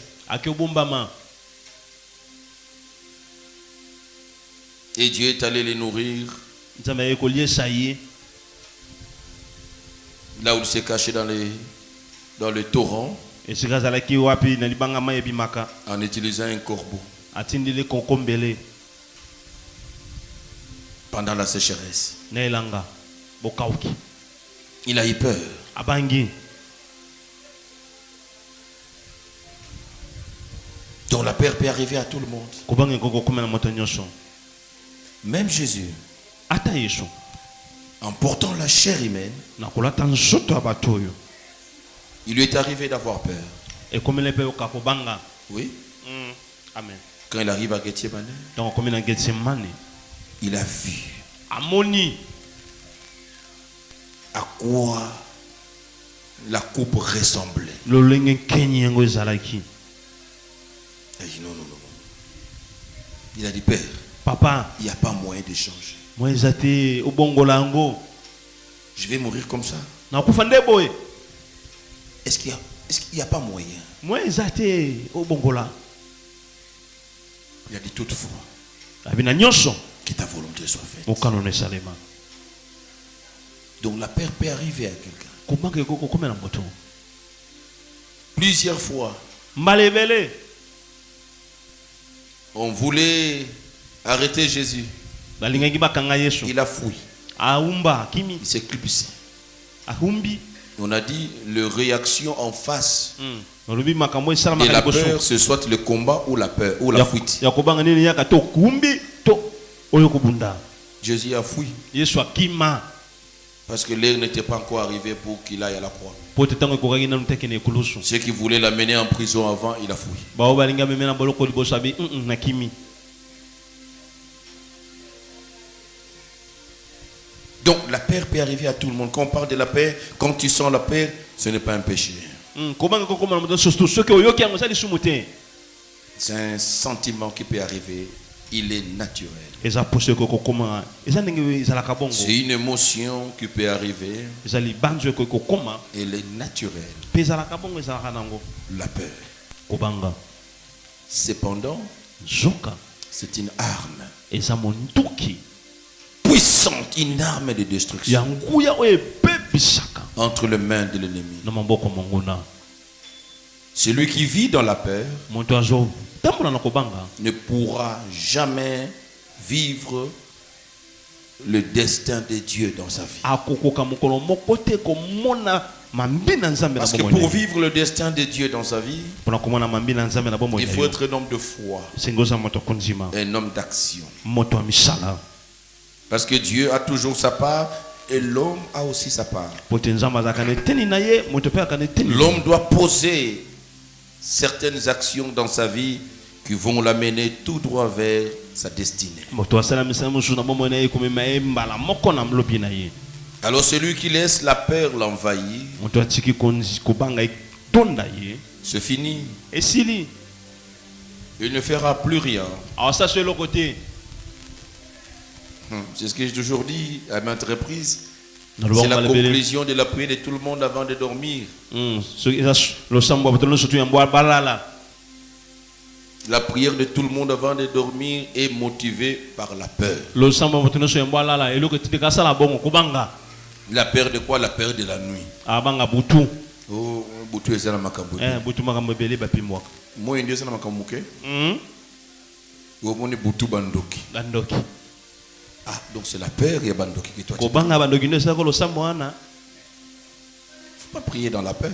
Et Dieu est allé les nourrir. Là où il s'est caché dans le torrent, en utilisant un corbeau pendant la sécheresse. Il a eu peur. Donc la peur peut arriver à tout le monde. Même Jésus, en portant la chair humaine, il lui est arrivé d'avoir peur. Oui. Amen. Quand il arrive à Gethsemane, il a vu à quoi la coupe ressemblait. Il a dit non. Il a dit, Père, Papa, il n'y a pas moyen de changer. Je vais mourir comme ça. Est-ce qu'il n'y a pas moyen? Il a dit toutefois que ta volonté soit faite. Donc la peur peut arriver à quelqu'un. Plusieurs fois, on voulait arrêter Jésus. Il a fui. Il s'est clipsé. On a dit le réaction en face de la peur, c'est soit le combat ou la peur ou la fuite. Jésus a fui parce que l'heure n'était pas encore arrivée pour qu'il aille à la croix. Ceux qui voulaient l'amener en prison avant, il a fui. Donc la peur peut arriver à tout le monde. Quand on parle de la peur, quand tu sens la peur, ce n'est pas un péché. C'est un sentiment qui peut arriver. Il est naturel. C'est une émotion qui peut arriver. Elle est naturelle. La peur. Cependant, c'est une arme puissante, une arme de destruction entre les mains de l'ennemi. Celui qui vit dans la peur ne pourra jamais vivre le destin de Dieu dans sa vie. Parce que pour vivre le destin de Dieu dans sa vie, il faut être un homme de foi, un homme d'action. Parce que Dieu a toujours sa part et l'homme a aussi sa part. L'homme doit poser certaines actions dans sa vie qui vont l'amener tout droit vers sa destinée. Alors celui qui laisse la peur l'envahir, c'est fini. Il ne fera plus rien. C'est ce que j'ai toujours dit à maintes reprises. C'est la conclusion de la prière de tout le monde avant de dormir. La prière de tout le monde avant de dormir est motivée par la peur. La peur de quoi? La peur de la nuit. Oh, butu ezala makambo. Moi ndio sana makambo ke. Womoni butu bandoki. Ah, donc c'est la peur et bandoki que toi tu. Faut pas prier dans la peur.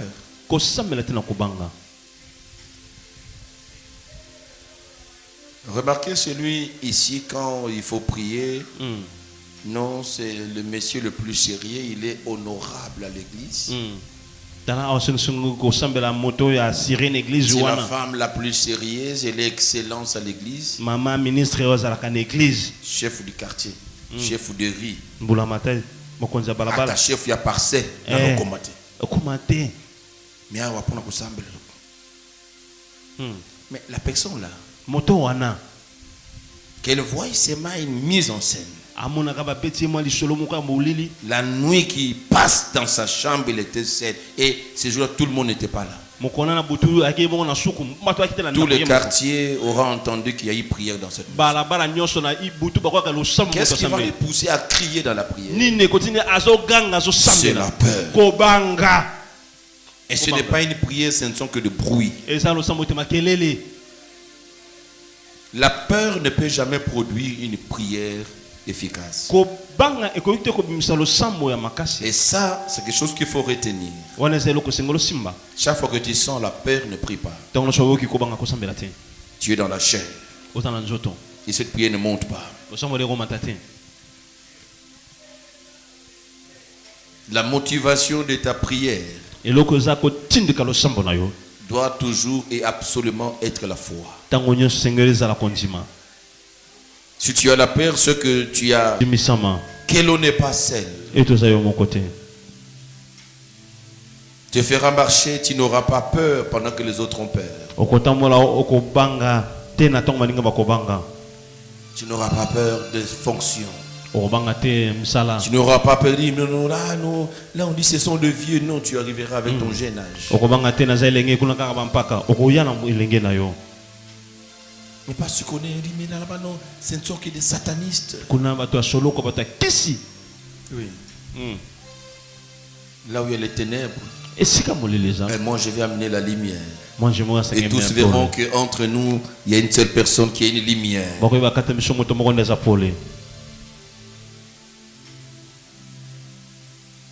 Remarquez celui ici quand il faut prier. Non, c'est le monsieur le plus sérieux. Il est honorable à l'église. C'est la femme la plus sérieuse. Elle est excellence à l'église. Maman ministre l'église. Chef du quartier. Chef de riz. Chef ya parcelle. Mais la personne là, qu'elle voit seulement une mise en scène. La nuit qui passe dans sa chambre, il était seul. Et ce jour-là, tout le monde n'était pas là. Tout le quartier aura entendu qu'il y a eu prière dans cette maison. Qu'est-ce qui va les pousser à crier dans la prière? C'est la peur. Et ce n'est pas une prière, ce ne sont que de bruit. La peur ne peut jamais produire une prière efficace. Et ça, c'est quelque chose qu'il faut retenir. Chaque fois que tu sens la peur, ne prie pas. Tu es dans la chair. Et cette prière ne monte pas. La motivation de ta prière doit toujours et absolument être la foi. Si tu as la peur, ce que tu as, qu'elle n'est pas celle, te fera marcher, tu n'auras pas peur pendant que les autres ont peur. Tu n'auras pas peur de fonction. Tu n'auras pas peur de dire non, là on dit ce sont de vieux. Non, tu arriveras avec ton jeune âge. Mais parce qu'on est éliminé là-bas, non, ce ne sont que des satanistes. Oui. Là où il y a les ténèbres, et moi je vais amener la lumière. Et tous verront qu'entre nous, il y a une seule personne qui est une lumière.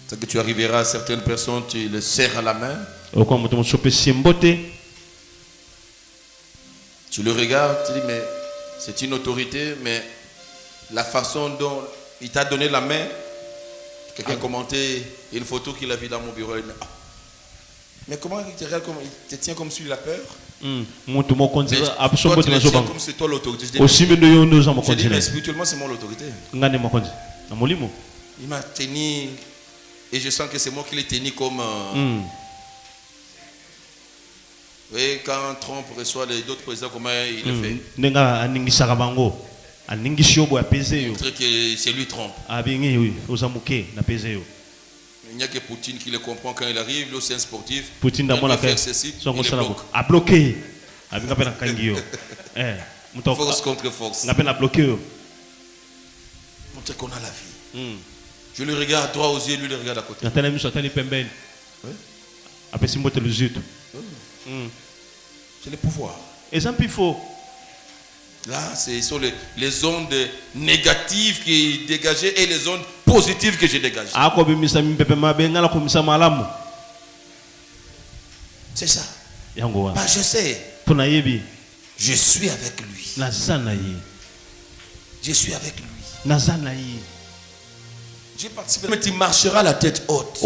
C'est que tu arriveras à certaines personnes, tu les serres à la main. Tu le regardes, tu dis, mais c'est une autorité, mais la façon dont il t'a donné la main, quelqu'un a commenté une photo qu'il a vue dans mon bureau. Mais comment il te regarde, il te tient comme si il a peur? Mais toi, tu le tiens comme c'est toi l'autorité. Je dis, mais spirituellement, c'est moi l'autorité. Il m'a tenu, et je sens que c'est moi qui l'ai tenu comme... Oui, quand Trump reçoit d'autres présidents, comment il le fait? Montrer que c'est lui Trump. Il n'y a que Poutine qui le comprend quand il arrive. Là, c'est un sportif. Poutine il peut faire ceci, il est bloqué. Force contre force. Montrer qu'on a la vie. Je le regarde droit aux yeux, lui le regarde à côté. C'est le pouvoir. Là, ce sont les ondes négatives qui dégageaient et les ondes positives que j'ai dégagées. C'est ça. Bah, je sais. Je suis avec lui. Je suis avec lui. J'ai participé. Mais tu marcheras la tête haute.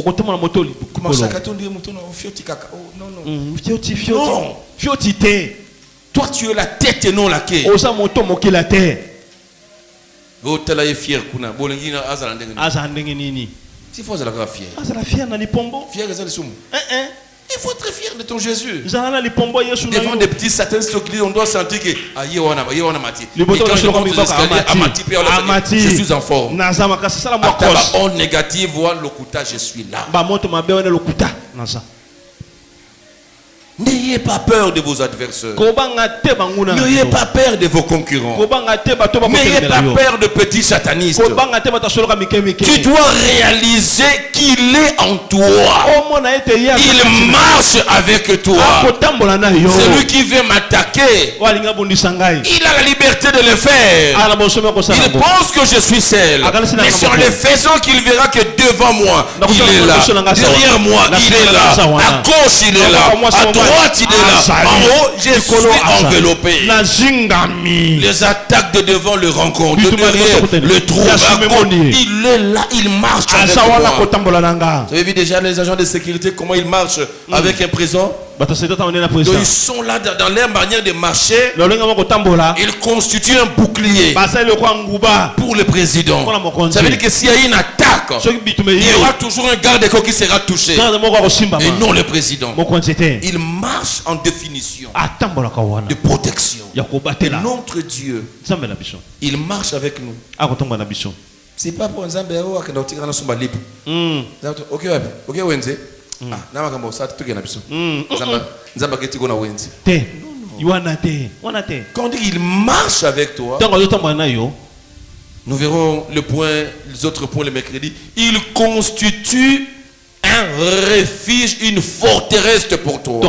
Non. Toi, tu es la tête et non la quai. Oh, tu es fier. Il faut être fier. Il faut être fier de ton Jésus. Devant des petits satans, on doit sentir que je suis en forme. En négatif, voir le couta, je suis là. N'ayez pas peur de vos adversaires. N'ayez pas peur de vos concurrents. N'ayez pas peur de petits satanistes. Tu dois réaliser qu'il est en toi. Il marche avec toi. Celui qui veut m'attaquer, il a la liberté de le faire. Il pense que je suis seul. Mais c'est en le faisant qu'il verra que devant moi, il est là. Derrière moi, il est là. À gauche, il est là. À droite, partir de là. En haut, je suis enveloppé. Les attaques de devant le rencontrent, de derrière le trou. Il est là, il marche avec moi. Vous avez vu déjà les agents de sécurité, comment ils marchent avec un présent? Donc ils sont là dans leur manière de marcher. Ils constituent un bouclier pour le président. Ça veut dire que s'il y a une attaque, il y aura toujours un garde-corps qui sera touché. Et non le président. Il marche en définition de protection. Et notre Dieu, il marche avec nous. C'est pas pour un Zambéo qui a tiré dans son balip. Ok, Wednesday. Quand on dit qu'il marche avec toi, nous verrons les autres points le mercredi. Il constitue un refuge, une forteresse pour toi.